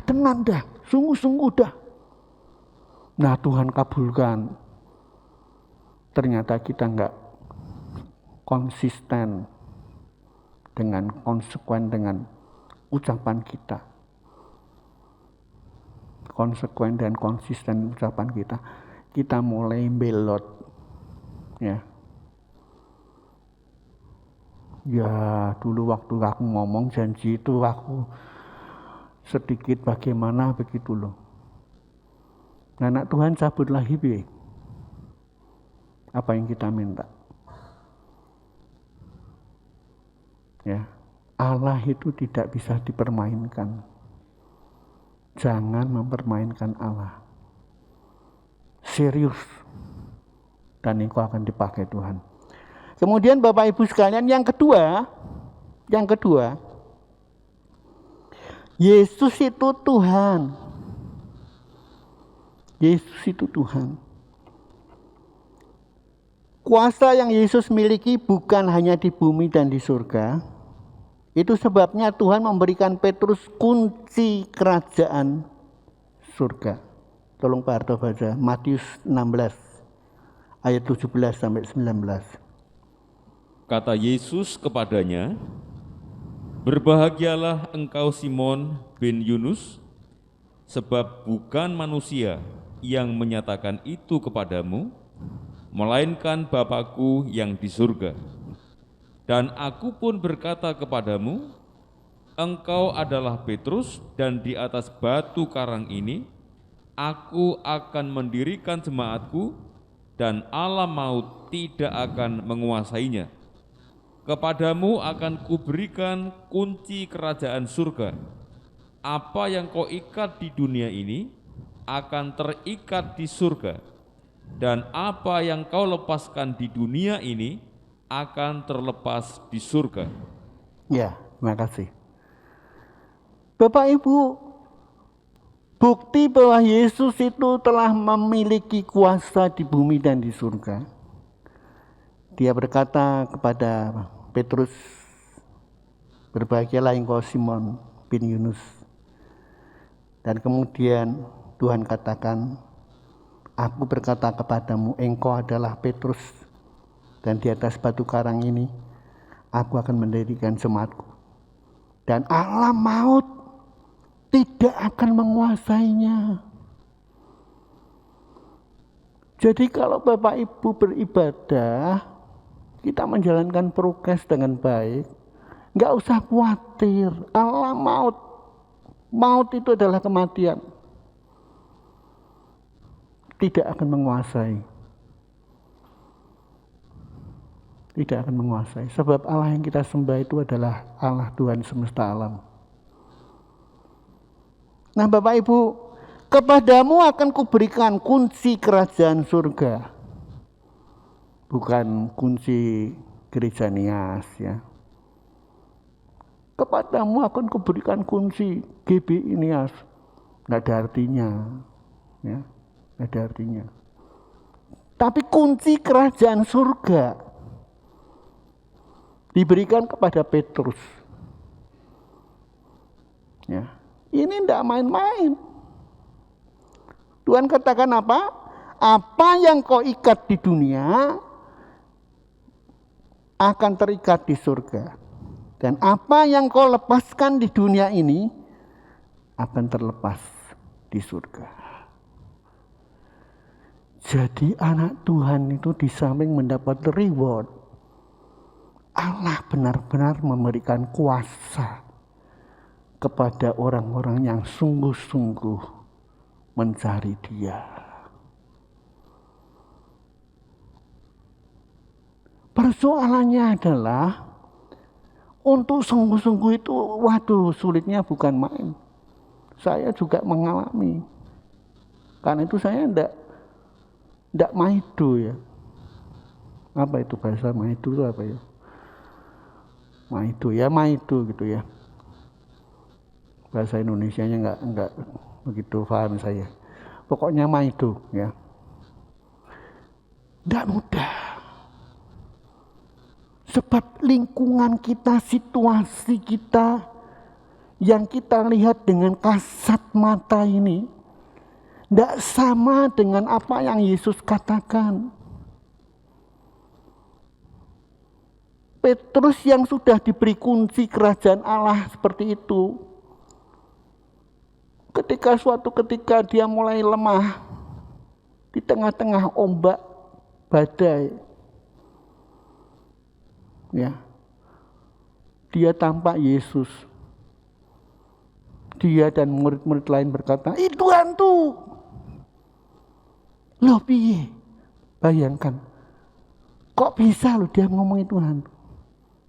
tenang dah, sungguh-sungguh dah. Nah Tuhan kabulkan. Ternyata kita enggak konsisten konsekuen dengan ucapan kita. Konsekuen dan konsisten ucapan kita. Kita mulai belot. Ya dulu waktu aku ngomong janji itu aku sedikit bagaimana begitu loh. Nah, anak Tuhan cabut lagi bi. Apa yang kita minta? Ya, Allah itu tidak bisa dipermainkan. Jangan mempermainkan Allah. Serius. Dan engkau akan dipakai Tuhan. Kemudian Bapak Ibu sekalian, yang kedua, Yesus itu Tuhan. Yesus itu Tuhan. Kuasa yang Yesus miliki bukan hanya di bumi dan di surga. Itu sebabnya Tuhan memberikan Petrus kunci kerajaan surga. Tolong Pak Harto baca Matius 16 ayat 17 sampai 19. Kata Yesus kepadanya, "Berbahagialah engkau Simon bin Yunus, sebab bukan manusia yang menyatakan itu kepadamu, melainkan Bapa-Ku yang di surga. Dan aku pun berkata kepadamu, engkau adalah Petrus, dan di atas batu karang ini, aku akan mendirikan jemaatku, dan alam maut tidak akan menguasainya. Kepadamu akan kuberikan kunci kerajaan surga. Apa yang kau ikat di dunia ini akan terikat di surga, dan apa yang kau lepaskan di dunia ini akan terlepas di surga." Ya, terima kasih. Bapak Ibu, bukti bahwa Yesus itu telah memiliki kuasa di bumi dan di surga. Dia berkata kepada Petrus, "Berbahagialah engkau Simon bin Yunus." Dan kemudian Tuhan katakan, "Aku berkata kepadamu, engkau adalah Petrus, dan di atas batu karang ini aku akan mendirikan jemaatku, dan alam maut tidak akan menguasainya." Jadi kalau Bapak Ibu beribadah, kita menjalankan prokes dengan baik, nggak usah khawatir. Alam maut itu adalah kematian, tidak akan menguasai. Tidak akan menguasai. Sebab Allah yang kita sembah itu adalah Allah Tuhan semesta alam. Nah Bapak Ibu, kepadamu akan kuberikan kunci kerajaan surga. Bukan kunci gereja Nias ya. Kepadamu akan kuberikan kunci GBI Nias. Nggak ada artinya. Ya, nggak ada artinya. Tapi kunci kerajaan surga diberikan kepada Petrus. Ya, ini tidak main-main. Tuhan katakan apa? Apa yang kau ikat di dunia akan terikat di surga. Dan apa yang kau lepaskan di dunia ini akan terlepas di surga. Jadi anak Tuhan itu di samping mendapat reward, Allah benar-benar memberikan kuasa kepada orang-orang yang sungguh-sungguh mencari Dia. Persoalannya adalah untuk sungguh-sungguh itu, waduh, sulitnya bukan main. Saya juga mengalami. Karena itu saya enggak maido ya. Apa itu bahasa maido itu apa ya? Maido gitu ya. Bahasa Indonesianya enggak begitu paham saya. Pokoknya maido ya. Enggak mudah. Sebab lingkungan kita, situasi kita yang kita lihat dengan kasat mata ini tidak sama dengan apa yang Yesus katakan. Petrus yang sudah diberi kunci kerajaan Allah seperti itu, ketika dia mulai lemah di tengah-tengah ombak badai, ya, dia tampak Yesus. Dia dan murid-murid lain berkata, itu hantu. Loh piye? Bayangkan, kok bisa loh dia ngomong itu hantu?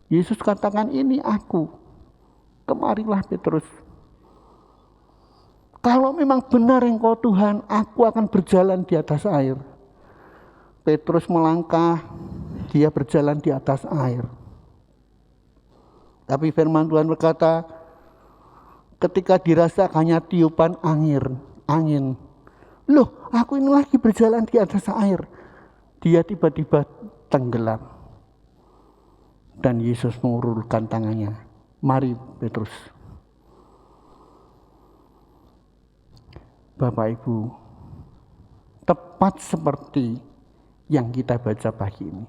Yesus katakan, ini aku. Kemarilah Petrus. Kalau memang benar engkau Tuhan, aku akan berjalan di atas air. Petrus melangkah, dia berjalan di atas air. Tapi firman Tuhan berkata, ketika dirasakannya tiupan angin. Loh, aku ini lagi berjalan di atas air. Dia tiba-tiba tenggelam. Dan Yesus mengulurkan tangannya. Mari Petrus. Bapak Ibu, tepat seperti yang kita baca pagi ini.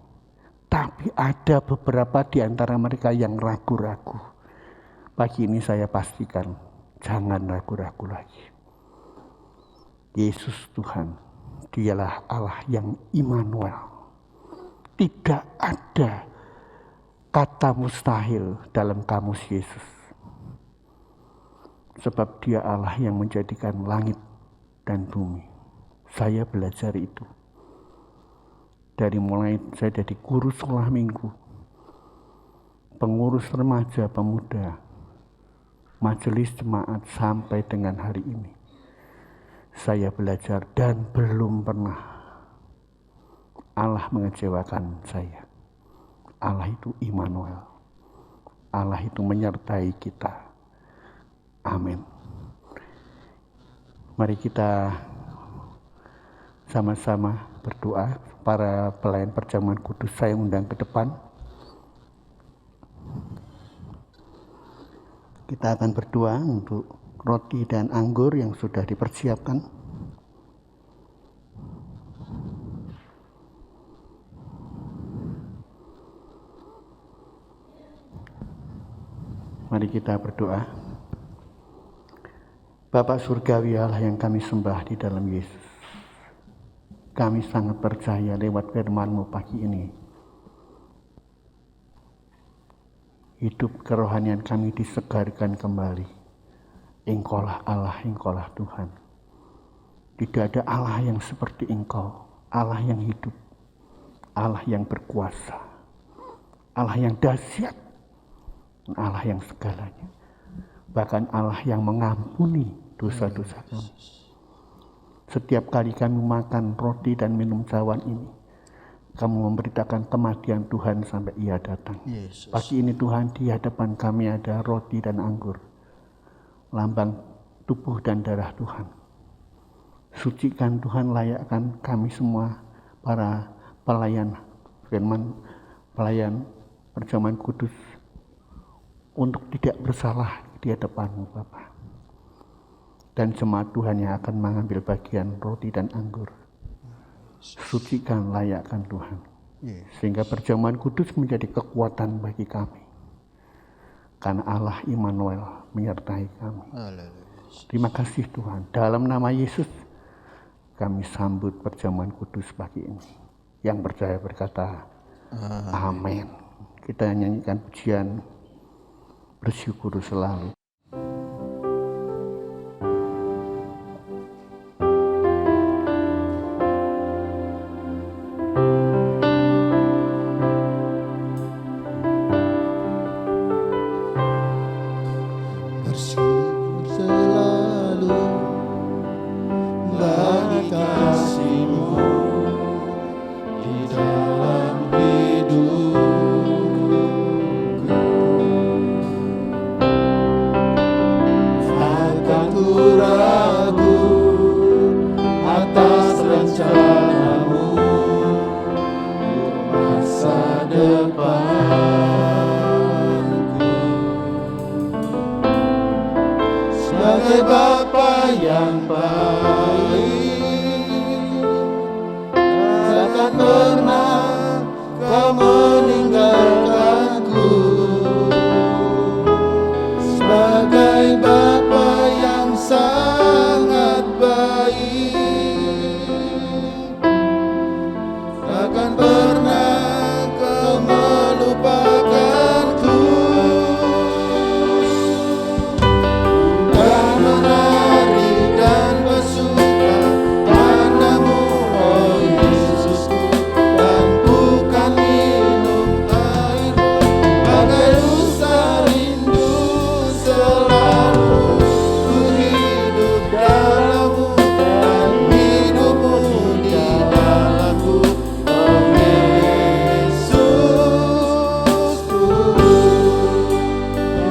Tapi ada beberapa di antara mereka yang ragu-ragu. Pagi ini saya pastikan, jangan ragu-ragu lagi. Yesus Tuhan, dialah Allah yang Immanuel. Tidak ada kata mustahil dalam kamus Yesus. Sebab dia Allah yang menjadikan langit dan bumi. Saya belajar itu. Dari mulai saya jadi guru sekolah minggu, pengurus remaja pemuda, majelis jemaat sampai dengan hari ini. Saya belajar dan belum pernah Allah mengecewakan saya. Allah itu Immanuel. Allah itu menyertai kita. Amin. Mari kita sama-sama berdoa. Para pelayan perjamuan kudus saya undang ke depan. Kita akan berdoa untuk roti dan anggur yang sudah dipersiapkan. Mari kita berdoa. Bapa Surgawi Allah yang kami sembah di dalam Yesus. Kami sangat percaya lewat firman-Mu pagi ini. Hidup kerohanian kami disegarkan kembali. Engkaulah Allah, Engkaulah Tuhan. Tidak ada Allah yang seperti Engkau. Allah yang hidup. Allah yang berkuasa. Allah yang dahsyat. Allah yang segalanya. Bahkan Allah yang mengampuni dosa-dosa kami. Setiap kali kami makan roti dan minum cawan ini, kamu memberitakan kematian Tuhan sampai Ia datang. Yesus. Pagi ini Tuhan, di hadapan kami ada roti dan anggur, lambang tubuh dan darah Tuhan. Sucikan Tuhan, layakkan kami semua para pelayan firman, pelayan perjamuan kudus, untuk tidak bersalah di hadapan-Mu Bapa. Dan jemaat Tuhan yang akan mengambil bagian roti dan anggur, sucikan, layakkan Tuhan, sehingga perjamuan kudus menjadi kekuatan bagi kami, karena Allah Immanuel menyertai kami. Terima kasih Tuhan. Dalam nama Yesus kami sambut perjamuan kudus pagi ini. Yang percaya berkata amin. Kita nyanyikan pujian bersyukur selalu. Sebagai Bapa yang baik, takkan pernah Kau meninggalkanku. Sebagai Bapa yang sangat baik, takkan pernah Kau melupakanku. Dan menari dan bersuka padamu, oh Yesusku, dan bukan minum airmu, bagai rusa rindu selalu ku hidup dalammu, dan hidupmu di dalamku, oh Yesusku,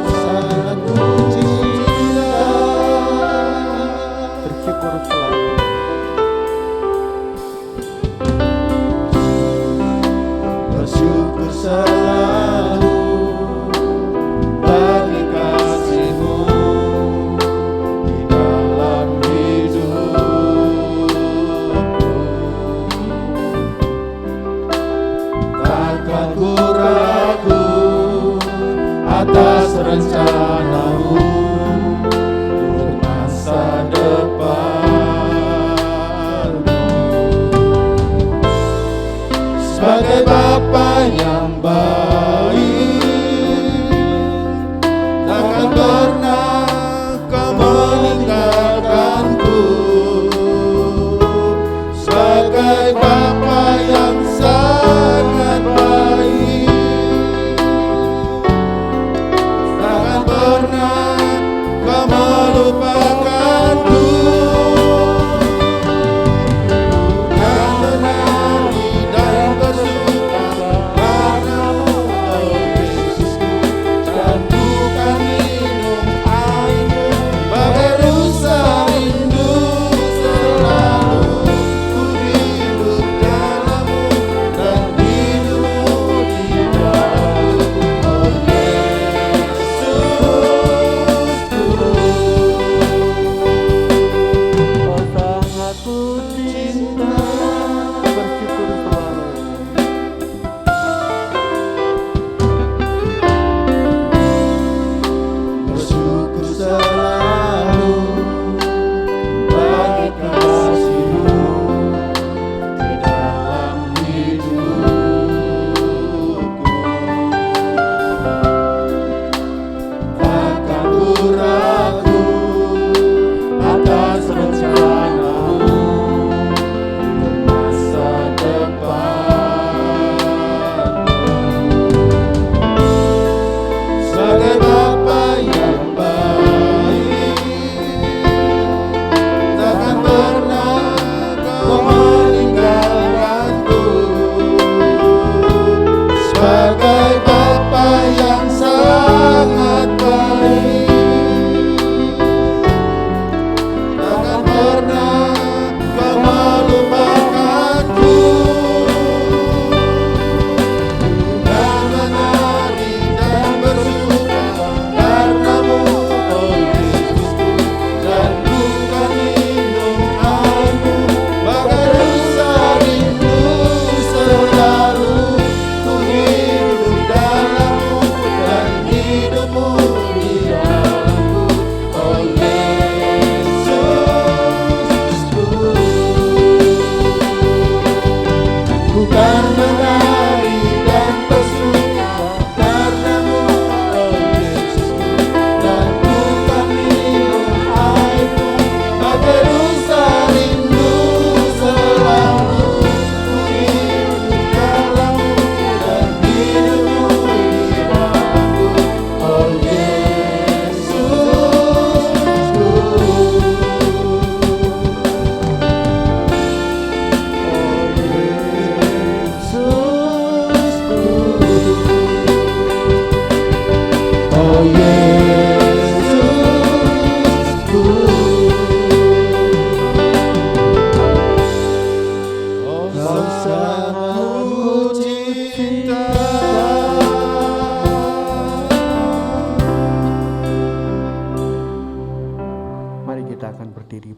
sangat ku cinta. Bersyukur selalu. Bersyukur selalu bagi kasih-Mu di dalam hidupku. Takkan ku ragu atas rencana-Mu untuk masa depanku. Sebagai Bapa yang baik, takkan pernah Kau meninggalkanku. Sebagai Bapa yang sangat baik, takkan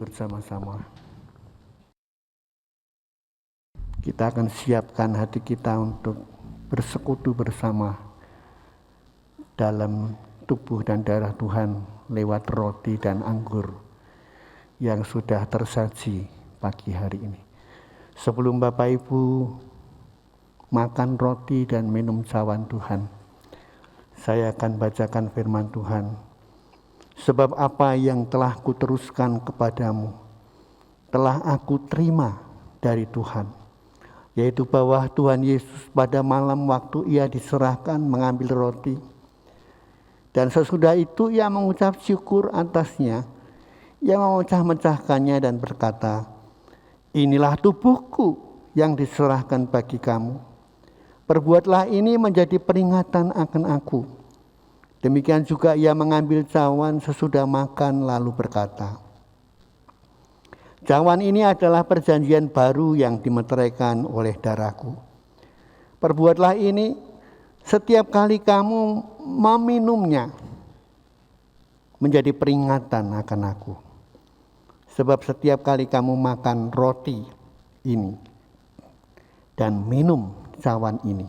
bersama-sama. Kita akan siapkan hati kita untuk bersekutu bersama dalam tubuh dan darah Tuhan lewat roti dan anggur yang sudah tersaji pagi hari ini. Sebelum Bapak Ibu makan roti dan minum cawan Tuhan, saya akan bacakan firman Tuhan. Sebab apa yang telah kuteruskan kepadamu telah aku terima dari Tuhan, yaitu bahwa Tuhan Yesus pada malam waktu ia diserahkan mengambil roti, dan sesudah itu ia mengucap syukur atasnya, ia memecah-mecahkannya dan berkata, inilah tubuhku yang diserahkan bagi kamu. Perbuatlah ini menjadi peringatan akan aku. Demikian juga ia mengambil cawan sesudah makan lalu berkata, cawan ini adalah perjanjian baru yang dimeteraikan oleh darahku. Perbuatlah ini setiap kali kamu meminumnya menjadi peringatan akan aku. Sebab setiap kali kamu makan roti ini dan minum cawan ini,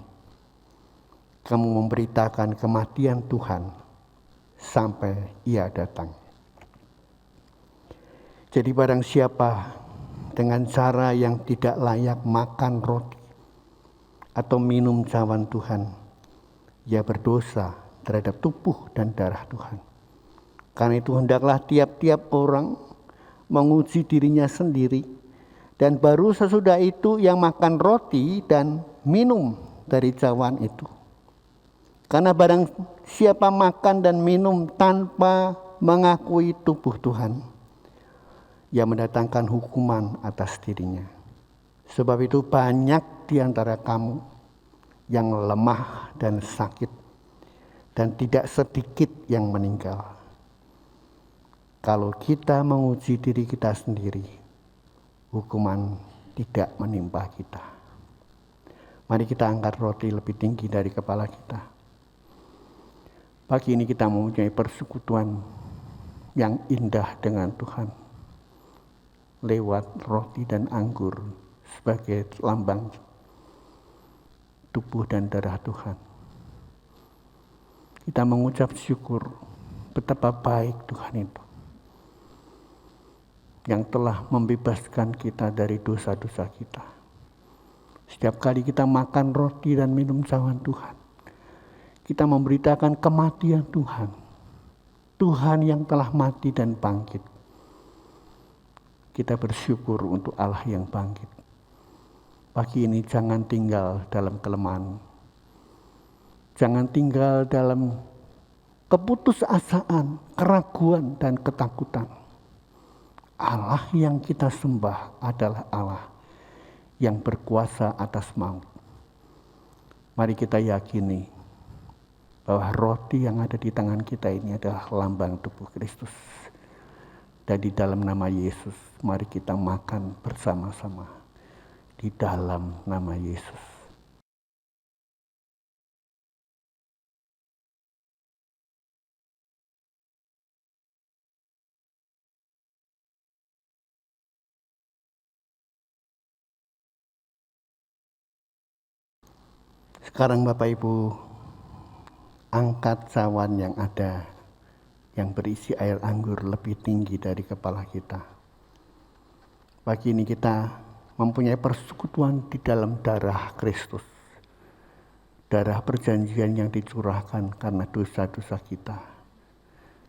kamu memberitakan kematian Tuhan sampai ia datang. Jadi barang siapa dengan cara yang tidak layak makan roti atau minum cawan Tuhan, ia berdosa terhadap tubuh dan darah Tuhan. Karena itu hendaklah tiap-tiap orang menguji dirinya sendiri, dan baru sesudah itu yang makan roti dan minum dari cawan itu. Karena barang siapa makan dan minum tanpa mengakui tubuh Tuhan, ia mendatangkan hukuman atas dirinya. Sebab itu banyak di antara kamu yang lemah dan sakit, dan tidak sedikit yang meninggal. Kalau kita menguji diri kita sendiri, hukuman tidak menimpa kita. Mari kita angkat roti lebih tinggi dari kepala kita. Pagi ini kita mempunyai persekutuan yang indah dengan Tuhan lewat roti dan anggur sebagai lambang tubuh dan darah Tuhan. Kita mengucap syukur betapa baik Tuhan itu, yang telah membebaskan kita dari dosa-dosa kita. Setiap kali kita makan roti dan minum cawan Tuhan, kita memberitakan kematian Tuhan. Tuhan yang telah mati dan bangkit. Kita bersyukur untuk Allah yang bangkit. Pagi ini jangan tinggal dalam kelemahan. Jangan tinggal dalam keputusasaan, keraguan, dan ketakutan. Allah yang kita sembah adalah Allah yang berkuasa atas maut. Mari kita yakini bahwa roti yang ada di tangan kita ini adalah lambang tubuh Kristus. Dan di dalam nama Yesus, mari kita makan bersama-sama. Di dalam nama Yesus. Sekarang Bapak Ibu, angkat cawan yang ada, yang berisi air anggur lebih tinggi dari kepala kita. Pagi ini kita mempunyai persekutuan di dalam darah Kristus. Darah perjanjian yang dicurahkan karena dosa-dosa kita.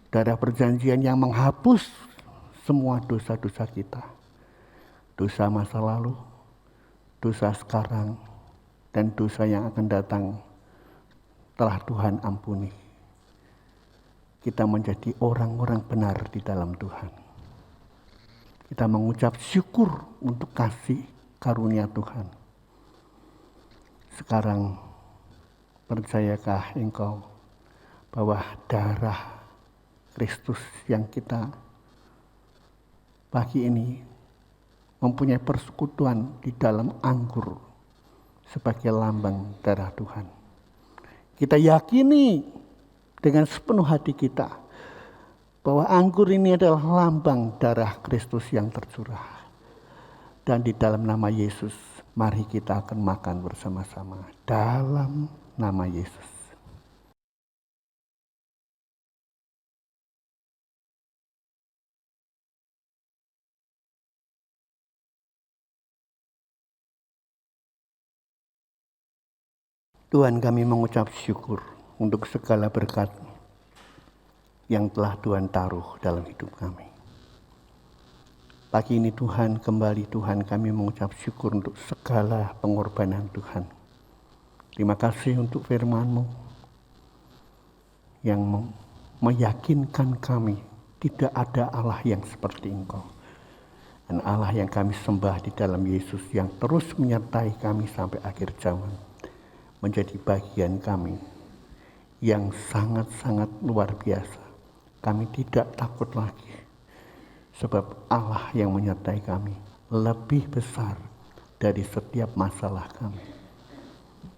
Darah perjanjian yang menghapus semua dosa-dosa kita. Dosa masa lalu, dosa sekarang, dan dosa yang akan datang telah Tuhan ampuni. Kita menjadi orang-orang benar di dalam Tuhan. Kita mengucap syukur untuk kasih karunia Tuhan. Sekarang percayakah engkau bahwa darah Kristus yang kita pagi ini mempunyai persekutuan di dalam anggur sebagai lambang darah Tuhan. Kita yakini dengan sepenuh hati kita bahwa anggur ini adalah lambang darah Kristus yang tercurah. Dan di dalam nama Yesus, mari kita akan makan bersama-sama. Dalam nama Yesus. Tuhan, kami mengucap syukur untuk segala berkat yang telah Tuhan taruh dalam hidup kami. Pagi ini Tuhan, kembali Tuhan kami mengucap syukur untuk segala pengorbanan Tuhan. Terima kasih untuk firman-Mu yang meyakinkan kami tidak ada Allah yang seperti Engkau. Dan Allah yang kami sembah di dalam Yesus yang terus menyertai kami sampai akhir zaman. Menjadi bagian kami yang sangat-sangat luar biasa. Kami tidak takut lagi, sebab Allah yang menyertai kami lebih besar dari setiap masalah kami.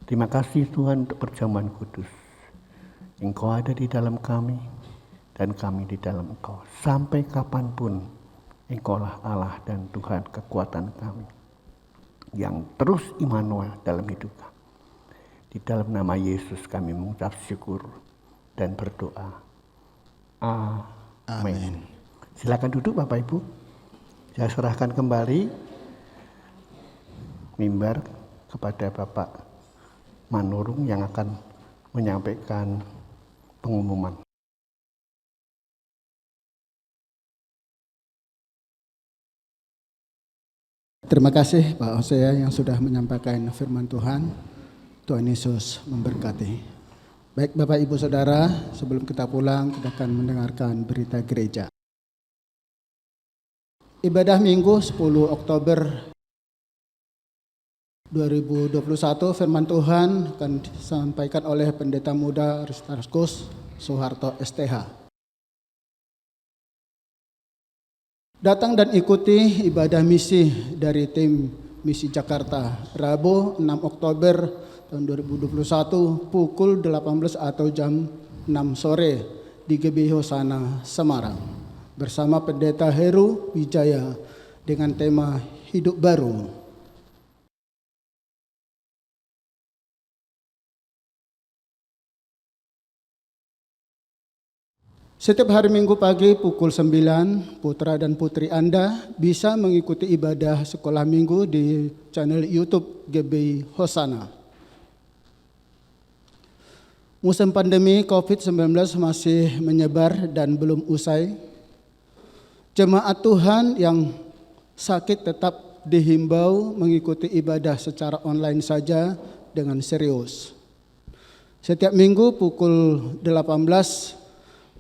Terima kasih Tuhan untuk perjamuan kudus. Engkau ada di dalam kami dan kami di dalam Engkau. Sampai kapanpun Engkaulah Allah dan Tuhan kekuatan kami yang terus Immanuel dalam hidup kami. Di dalam nama Yesus kami mengucap syukur dan berdoa. Amin. Silakan duduk Bapak Ibu. Saya serahkan kembali mimbar kepada Bapak Manurung yang akan menyampaikan pengumuman. Terima kasih Pak Hosea yang sudah menyampaikan firman Tuhan. Tuhan Yesus memberkati. Baik Bapak Ibu Saudara, sebelum kita pulang kita akan mendengarkan berita gereja. Ibadah Minggu 10 Oktober 2021, firman Tuhan akan disampaikan oleh Pendeta Muda Aristarkus Soeharto STH. Datang dan ikuti ibadah misi dari tim Misi Jakarta, Rabu 6 Oktober tahun 2021 pukul 18 atau jam 6 sore di GBI Hosana, Semarang bersama Pendeta Heru Wijaya dengan tema Hidup Baru. Setiap hari Minggu pagi pukul 9, putra dan putri Anda bisa mengikuti ibadah sekolah minggu di channel YouTube GBI Hosana. Musim pandemi COVID-19 masih menyebar dan belum usai. Jemaat Tuhan yang sakit tetap dihimbau mengikuti ibadah secara online saja dengan serius. Setiap minggu pukul 18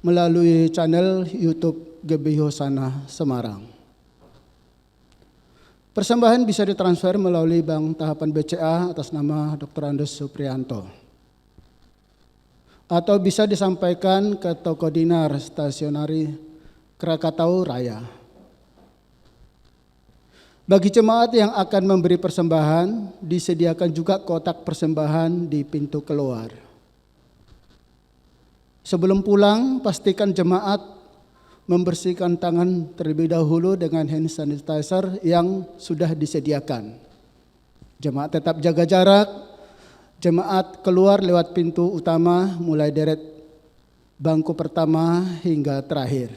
melalui channel YouTube GBI Hosana Semarang. Persembahan bisa ditransfer melalui Bank Tahapan BCA atas nama Dr. Andes Supriyanto. Atau bisa disampaikan ke toko dinar stasionari Krakatau Raya. Bagi jemaat yang akan memberi persembahan, disediakan juga kotak persembahan di pintu keluar. Sebelum pulang, pastikan jemaat membersihkan tangan terlebih dahulu dengan hand sanitizer yang sudah disediakan. Jemaat tetap jaga jarak. Jemaat keluar lewat pintu utama mulai deret bangku pertama hingga terakhir.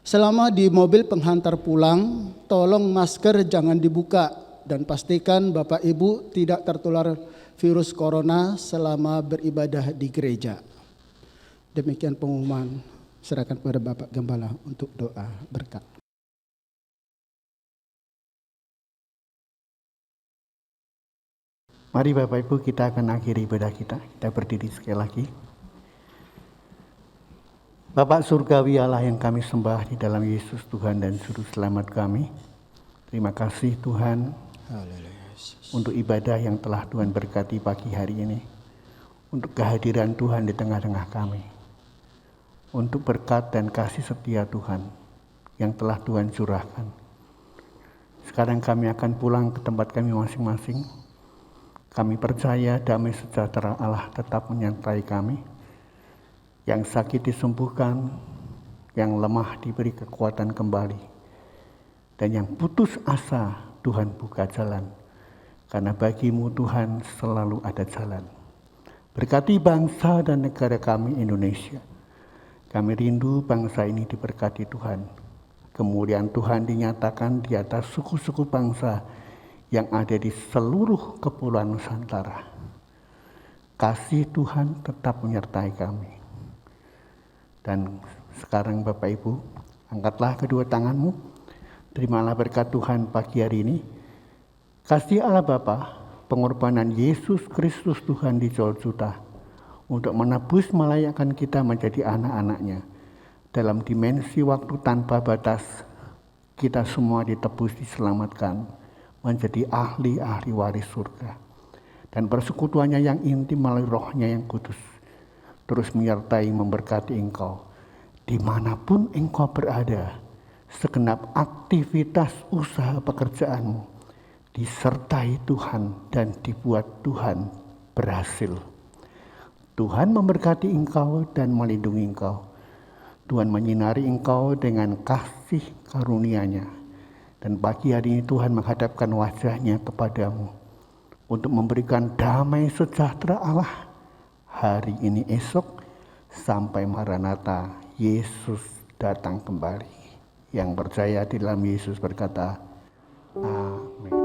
Selama di mobil penghantar pulang, tolong masker jangan dibuka dan pastikan Bapak Ibu tidak tertular virus corona selama beribadah di gereja. Demikian pengumuman, serahkan kepada Bapak Gembala untuk doa berkat. Mari Bapak Ibu kita akan akhiri ibadah kita. Kita berdiri sekali lagi. Bapak Surgawi Allah yang kami sembah di dalam Yesus Tuhan dan Juru Selamat kami. Terima kasih Tuhan untuk ibadah yang telah Tuhan berkati pagi hari ini. Untuk kehadiran Tuhan di tengah-tengah kami. Untuk berkat dan kasih setia Tuhan yang telah Tuhan curahkan. Sekarang kami akan pulang ke tempat kami masing-masing. Kami percaya damai sejahtera Allah tetap menyertai kami. yang sakit disembuhkan, yang lemah diberi kekuatan kembali, dan yang putus asa Tuhan buka jalan, karena bagimu Tuhan selalu ada jalan. Berkati bangsa dan negara kami Indonesia. Kami rindu bangsa ini diberkati Tuhan. Kemuliaan Tuhan dinyatakan di atas suku-suku bangsa yang ada di seluruh kepulauan Nusantara. Kasih Tuhan tetap menyertai kami. Dan sekarang Bapak Ibu, angkatlah kedua tanganmu, terimalah berkat Tuhan pagi hari ini. Kasih Allah Bapa, pengorbanan Yesus Kristus Tuhan di Golgota untuk menebus melayakkan kita menjadi anak-anaknya. Dalam dimensi waktu tanpa batas, kita semua ditebus, diselamatkan, menjadi ahli-ahli waris surga. Dan persekutuannya yang intim melalui rohnya yang kudus, terus menyertai memberkati engkau. Dimanapun engkau berada, segenap aktivitas usaha pekerjaanmu, disertai Tuhan dan dibuat Tuhan berhasil. Tuhan memberkati engkau dan melindungi engkau. Tuhan menyinari engkau dengan kasih karunia-Nya. Dan pagi hari ini Tuhan menghadapkan wajah-Nya kepadamu untuk memberikan damai sejahtera Allah hari ini, esok, sampai Maranatha, Yesus datang kembali. Yang percaya di dalam Yesus berkata, amin.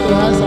Tuhan